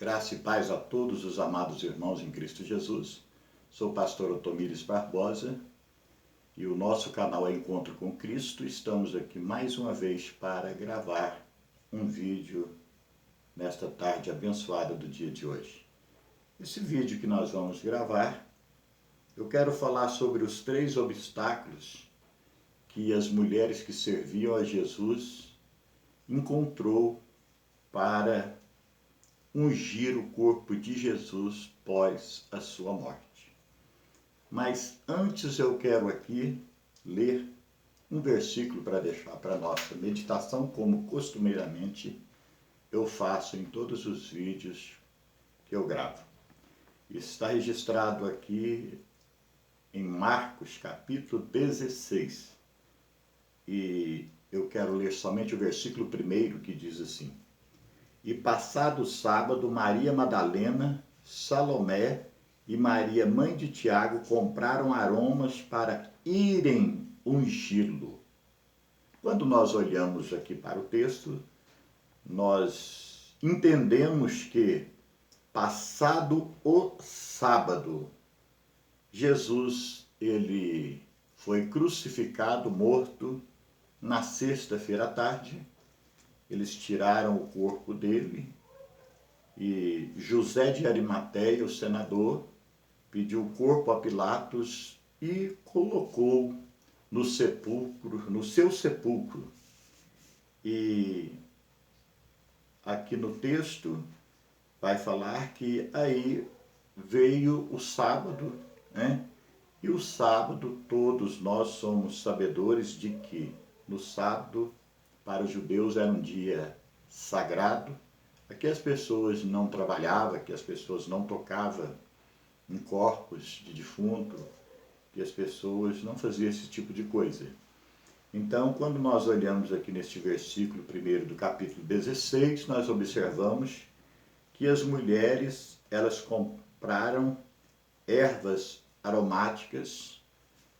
Graça e paz a todos os amados irmãos em Cristo Jesus. Sou o pastor Otomíris Barbosa e o nosso canal é Encontro com Cristo. Estamos aqui mais uma vez para gravar um vídeo nesta tarde abençoada do dia de hoje. Esse vídeo que nós vamos gravar, eu quero falar sobre os 3 obstáculos que as mulheres que serviam a Jesus encontrou para ungir o corpo de Jesus pós a sua morte. Mas antes eu quero aqui ler um versículo para deixar para nossa meditação, como costumeiramente eu faço em todos os vídeos que eu gravo. Está registrado aqui em Marcos capítulo 16. E eu quero ler somente o versículo 1 que diz assim: E passado o sábado, Maria Madalena, Salomé e Maria, mãe de Tiago, compraram aromas para irem ungí-lo. Quando nós olhamos aqui para o texto, nós entendemos que, passado o sábado, Jesus, ele foi crucificado, morto, na sexta-feira à tarde. Eles tiraram o corpo dele e José de Arimateia, o senador, pediu o corpo a Pilatos e colocou no sepulcro, no seu sepulcro. E aqui no texto vai falar que aí veio o sábado, né? E o sábado, todos nós somos sabedores de que no sábado, para os judeus era um dia sagrado, aqui as pessoas não trabalhavam, que as pessoas não tocavam em corpos de defunto, que as pessoas não faziam esse tipo de coisa. Então, quando nós olhamos aqui neste versículo 1 do capítulo 16, nós observamos que as mulheres, elas compraram ervas aromáticas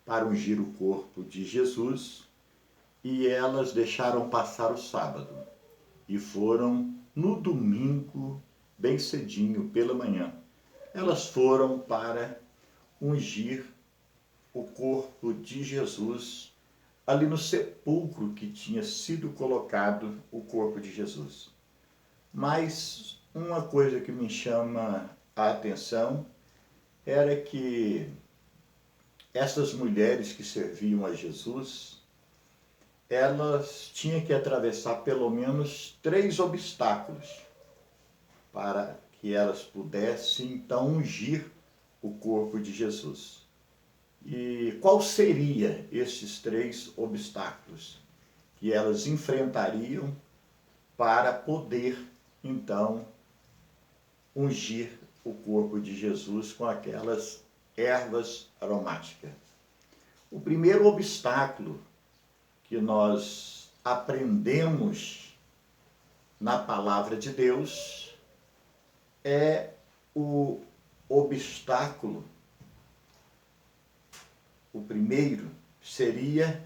para ungir o corpo de Jesus, e elas deixaram passar o sábado e foram no domingo, bem cedinho, pela manhã. Elas foram para ungir o corpo de Jesus ali no sepulcro que tinha sido colocado o corpo de Jesus. Mas uma coisa que me chama a atenção era que essas mulheres que serviam a Jesus, elas tinham que atravessar pelo menos 3 obstáculos para que elas pudessem então ungir o corpo de Jesus. E qual seria esses 3 obstáculos que elas enfrentariam para poder então ungir o corpo de Jesus com aquelas ervas aromáticas? O primeiro obstáculo que nós aprendemos na palavra de Deus é o obstáculo. O primeiro seria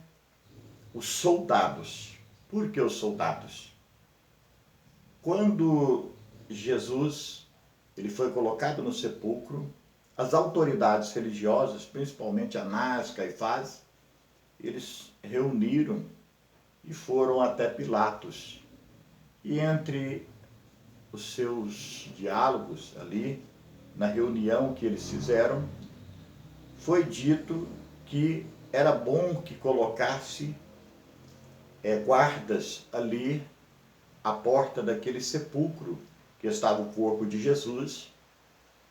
os soldados. Por que os soldados? Quando Jesus ele foi colocado no sepulcro, as autoridades religiosas, principalmente Anás, Caifás, eles reuniram e foram até Pilatos. E entre os seus diálogos ali, na reunião que eles fizeram, foi dito que era bom que colocasse guardas ali à porta daquele sepulcro que estava o corpo de Jesus,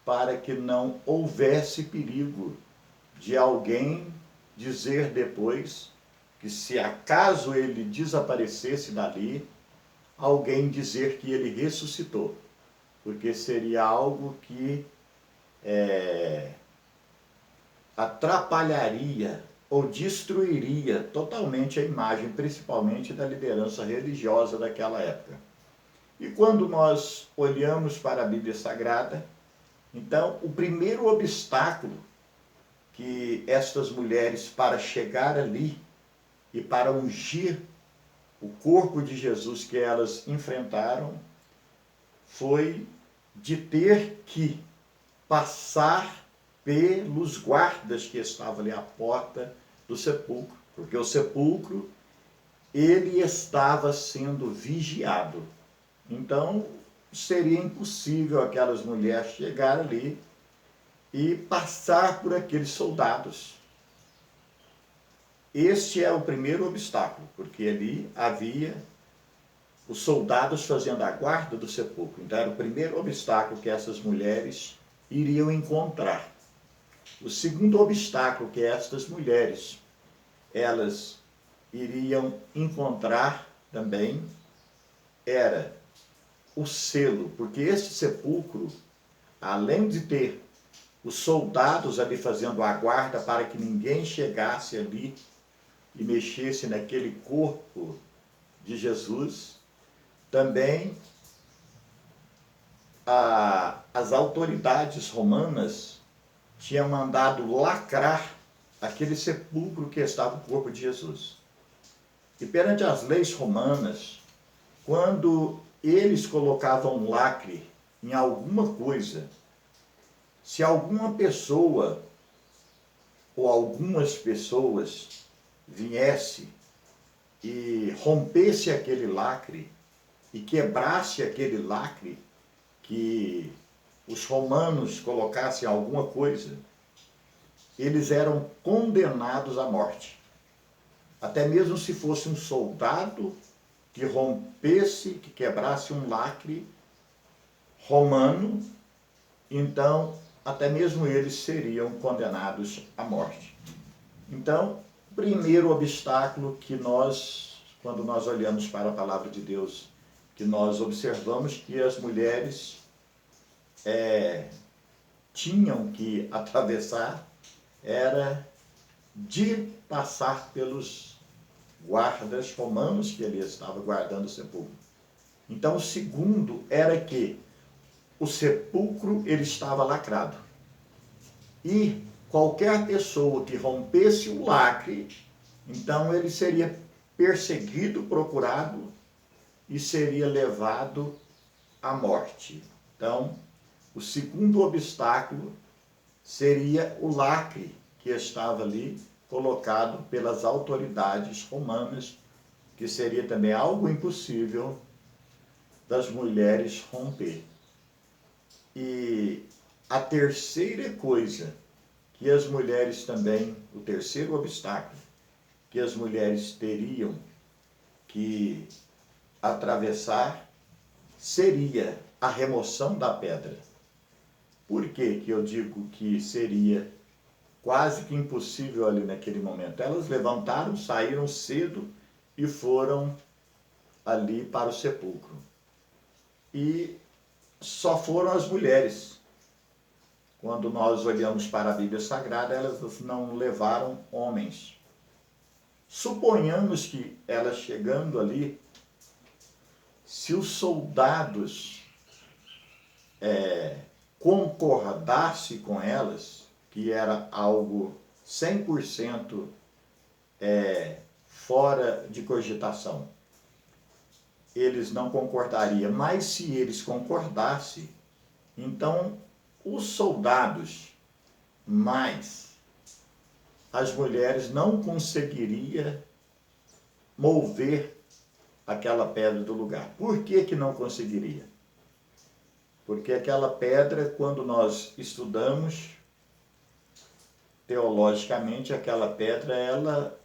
para que não houvesse perigo de alguém dizer depois que, se acaso ele desaparecesse dali, alguém dizer que ele ressuscitou, porque seria algo que atrapalharia ou destruiria totalmente a imagem, principalmente da liderança religiosa daquela época. E quando nós olhamos para a Bíblia Sagrada, então o primeiro obstáculo que estas mulheres, para chegar ali e para ungir o corpo de Jesus que elas enfrentaram, foi de ter que passar pelos guardas que estavam ali à porta do sepulcro, porque o sepulcro ele estava sendo vigiado. Então seria impossível aquelas mulheres chegar ali e passar por aqueles soldados. Este é o primeiro obstáculo, porque ali havia os soldados fazendo a guarda do sepulcro. Então era o primeiro obstáculo que essas mulheres iriam encontrar. O segundo obstáculo que estas mulheres elas iriam encontrar também era o selo, porque este sepulcro, além de ter os soldados ali fazendo a guarda para que ninguém chegasse ali e mexesse naquele corpo de Jesus, também as autoridades romanas tinham mandado lacrar aquele sepulcro que estava o corpo de Jesus. E perante as leis romanas, quando eles colocavam um lacre em alguma coisa, se alguma pessoa ou algumas pessoas viesse e rompesse aquele lacre e quebrasse aquele lacre que os romanos colocassem alguma coisa, eles eram condenados à morte. Até mesmo se fosse um soldado que rompesse, que quebrasse um lacre romano, então até mesmo eles seriam condenados à morte. Então, primeiro obstáculo que nós, quando nós olhamos para a palavra de Deus, que nós observamos que as mulheres tinham que atravessar, era de passar pelos guardas romanos que ali estavam guardando o sepulcro. Então, o segundo era que o sepulcro ele estava lacrado. E qualquer pessoa que rompesse o lacre, então ele seria perseguido, procurado e seria levado à morte. Então, o segundo obstáculo seria o lacre que estava ali colocado pelas autoridades romanas, que seria também algo impossível das mulheres romper. E a terceira coisa que as mulheres também, o terceiro obstáculo que as mulheres teriam que atravessar seria a remoção da pedra. Por que eu digo que seria quase que impossível ali naquele momento? Elas levantaram, saíram cedo e foram ali para o sepulcro. E só foram as mulheres. Quando nós olhamos para a Bíblia Sagrada, elas não levaram homens. Suponhamos que elas chegando ali, se os soldados concordassem com elas, que era algo 100% fora de cogitação, eles não concordariam. Mas se eles concordassem, então os soldados mais as mulheres não conseguiriam mover aquela pedra do lugar. Por que não conseguiria? Porque aquela pedra, quando nós estudamos teologicamente, aquela pedra ela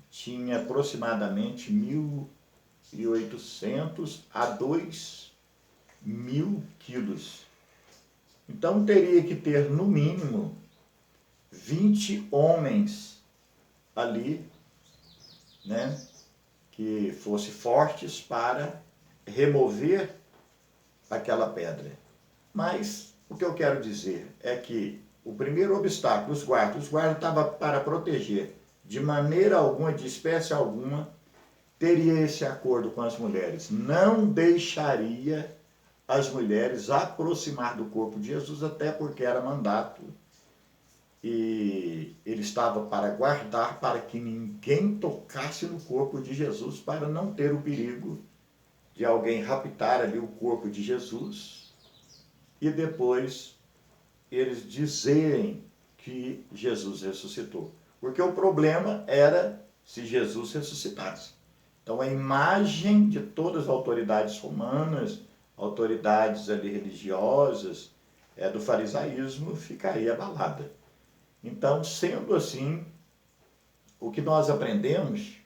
tinha aproximadamente 1.800 a 2.000 quilos. Então teria que ter no mínimo 20 homens ali, né, que fossem fortes para remover aquela pedra. Mas o que eu quero dizer é que o primeiro obstáculo, os guardas estavam para proteger. De maneira alguma, de espécie alguma, teria esse acordo com as mulheres. Não deixaria as mulheres aproximar do corpo de Jesus, até porque era mandato. E ele estava para guardar, para que ninguém tocasse no corpo de Jesus, para não ter o perigo de alguém raptar ali o corpo de Jesus e depois eles dizerem que Jesus ressuscitou. Porque o problema era se Jesus ressuscitasse. Então a imagem de todas as autoridades romanas, autoridades ali religiosas, do farisaísmo, ficaria abalada. Então, sendo assim, o que nós aprendemos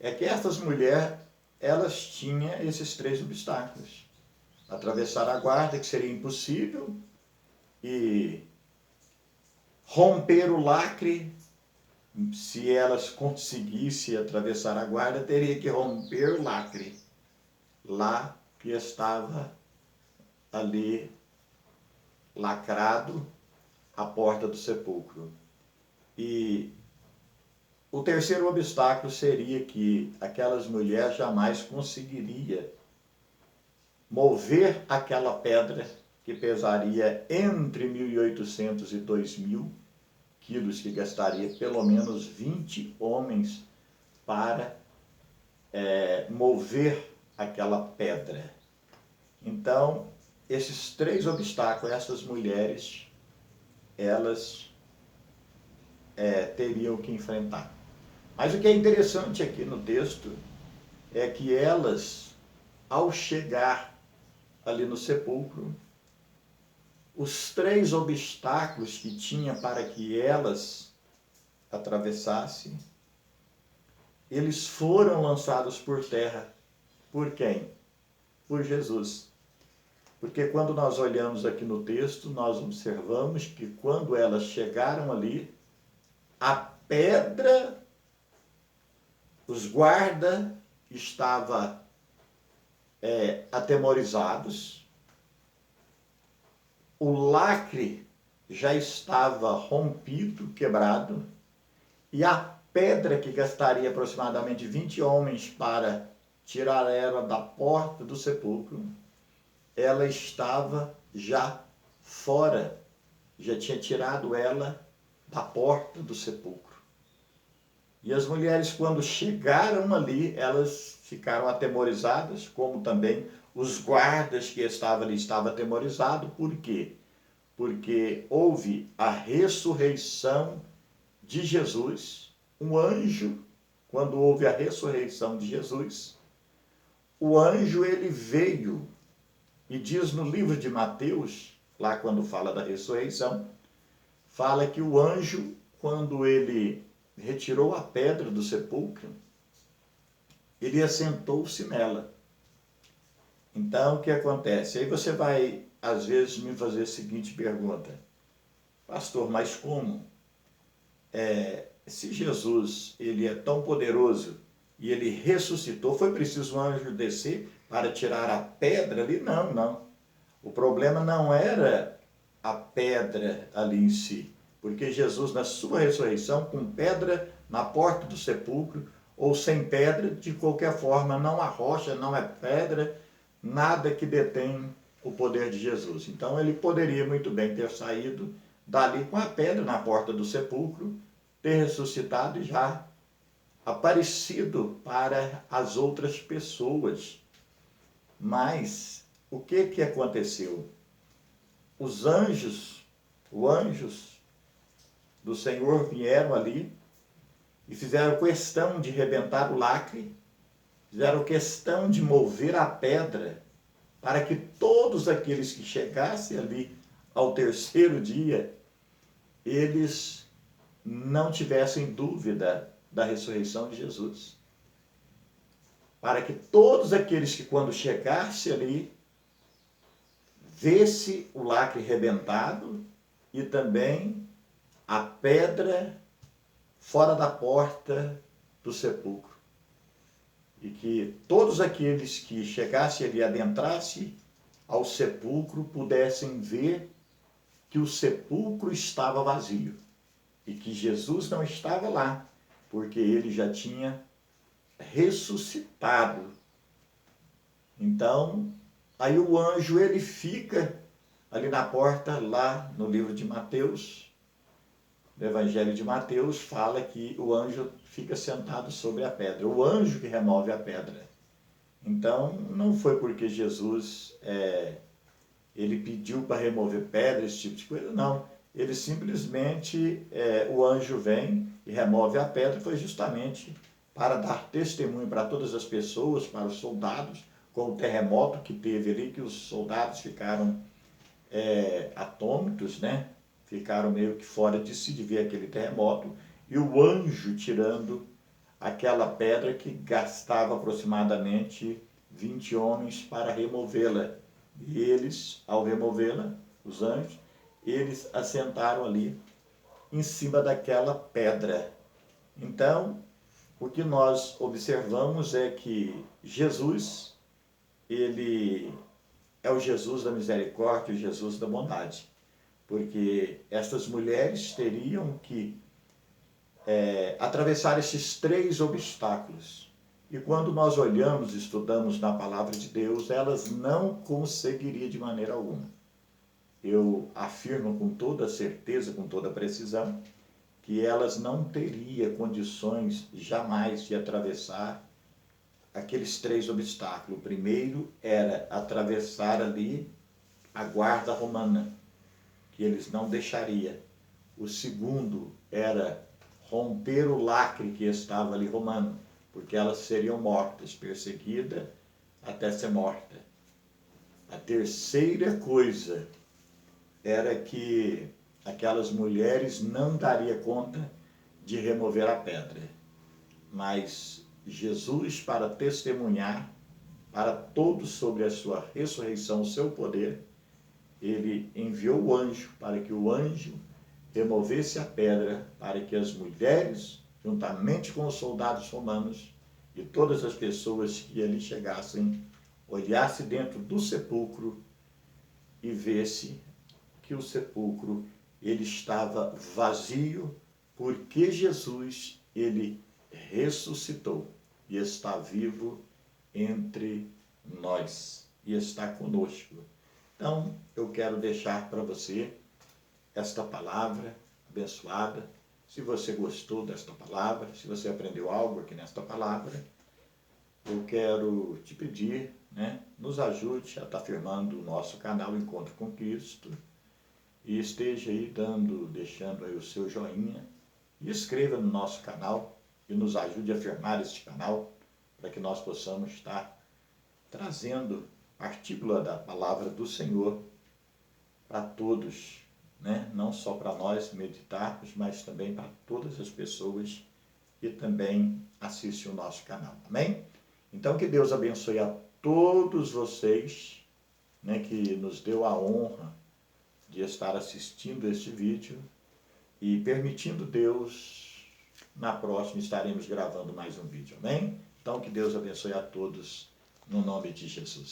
é que essas mulheres, elas tinham esses 3 obstáculos. Atravessar a guarda, que seria impossível, e romper o lacre. Se elas conseguissem atravessar a guarda, teria que romper o lacre, lá que estava ali lacrado a porta do sepulcro. E o terceiro obstáculo seria que aquelas mulheres jamais conseguiriam mover aquela pedra que pesaria entre 1.800 e 2.000 quilos, que gastaria pelo menos 20 homens para mover aquela pedra. Então, esses 3 obstáculos, essas mulheres, elas teriam que enfrentar. Mas o que é interessante aqui no texto é que elas, ao chegar ali no sepulcro, os 3 obstáculos que tinha para que elas atravessassem, eles foram lançados por terra. Por quem? Por Jesus. Porque quando nós olhamos aqui no texto, nós observamos que quando elas chegaram ali, a pedra, os guardas estavam atemorizados, o lacre já estava rompido, quebrado, e a pedra, que gastaria aproximadamente 20 homens para tirar ela da porta do sepulcro, ela estava já fora, já tinha tirado ela da porta do sepulcro. E as mulheres, quando chegaram ali, elas ficaram atemorizadas, como também os guardas que estavam ali estavam atemorizados. Por quê? Porque houve a ressurreição de Jesus. Um anjo, quando houve a ressurreição de Jesus, o anjo ele veio e diz no livro de Mateus, lá quando fala da ressurreição, fala que o anjo, quando ele retirou a pedra do sepulcro, ele assentou-se nela. Então, o que acontece? Aí você vai, às vezes, me fazer a seguinte pergunta: pastor, mas como? Se Jesus ele é tão poderoso e ele ressuscitou, foi preciso um anjo descer para tirar a pedra ali? Não, não. O problema não era a pedra ali em si, porque Jesus, na sua ressurreição, com pedra na porta do sepulcro, ou sem pedra, de qualquer forma, não há rocha, não é pedra, nada que detém o poder de Jesus. Então, ele poderia muito bem ter saído dali com a pedra na porta do sepulcro, ter ressuscitado e já aparecido para as outras pessoas. Mas, o que aconteceu? Os anjos do Senhor vieram ali e fizeram questão de rebentar o lacre, fizeram questão de mover a pedra, para que todos aqueles que chegassem ali ao terceiro dia, eles não tivessem dúvida da ressurreição de Jesus. Para que todos aqueles que quando chegassem ali, vê-se o lacre rebentado e também a pedra fora da porta do sepulcro. E que todos aqueles que chegassem ali, adentrassem ao sepulcro, pudessem ver que o sepulcro estava vazio e que Jesus não estava lá, porque ele já tinha ressuscitado. Então, aí o anjo ele fica ali na porta, lá no livro de Mateus, no Evangelho de Mateus, fala que o anjo fica sentado sobre a pedra, o anjo que remove a pedra. Então, não foi porque Jesus ele pediu para remover pedra, esse tipo de coisa, não. Ele simplesmente, o anjo vem e remove a pedra, foi justamente para dar testemunho para todas as pessoas, para os soldados, com o terremoto que teve ali, que os soldados ficaram atônitos, né? Ficaram meio que fora de si de ver aquele terremoto, e o anjo tirando aquela pedra que gastava aproximadamente 20 homens para removê-la. E eles, ao removê-la, os anjos, eles assentaram ali em cima daquela pedra. Então, o que nós observamos é que Jesus, ele é o Jesus da misericórdia, o Jesus da bondade. Porque estas mulheres teriam que atravessar esses 3 obstáculos. E quando nós olhamos e estudamos na palavra de Deus, elas não conseguiriam de maneira alguma. Eu afirmo com toda certeza, com toda precisão, que elas não teriam condições jamais de atravessar aqueles 3 obstáculos. O primeiro era atravessar ali a guarda romana, que eles não deixariam. O segundo era romper o lacre que estava ali romano, porque elas seriam mortas, perseguidas até ser morta. A terceira coisa era que aquelas mulheres não dariam conta de remover a pedra. Mas Jesus, para testemunhar para todos sobre a sua ressurreição, o seu poder, ele enviou o anjo para que o anjo removesse a pedra, para que as mulheres, juntamente com os soldados romanos e todas as pessoas que ali chegassem, olhassem dentro do sepulcro e visse que o sepulcro ele estava vazio, porque Jesus ele ressuscitou e está vivo entre nós e está conosco. Então, eu quero deixar para você esta palavra abençoada. Se você gostou desta palavra, se você aprendeu algo aqui nesta palavra, eu quero te pedir, nos ajude a estar firmando o nosso canal Encontro com Cristo e esteja aí deixando aí o seu joinha e inscreva no nosso canal e nos ajude a firmar este canal para que nós possamos estar trazendo partícula da palavra do Senhor para todos, não só para nós meditarmos, mas também para todas as pessoas que também assistem o nosso canal. Amém? Então, que Deus abençoe a todos vocês, que nos deu a honra de estar assistindo este vídeo e permitindo Deus, na próxima estaremos gravando mais um vídeo. Amém? Então, que Deus abençoe a todos, no nome de Jesus.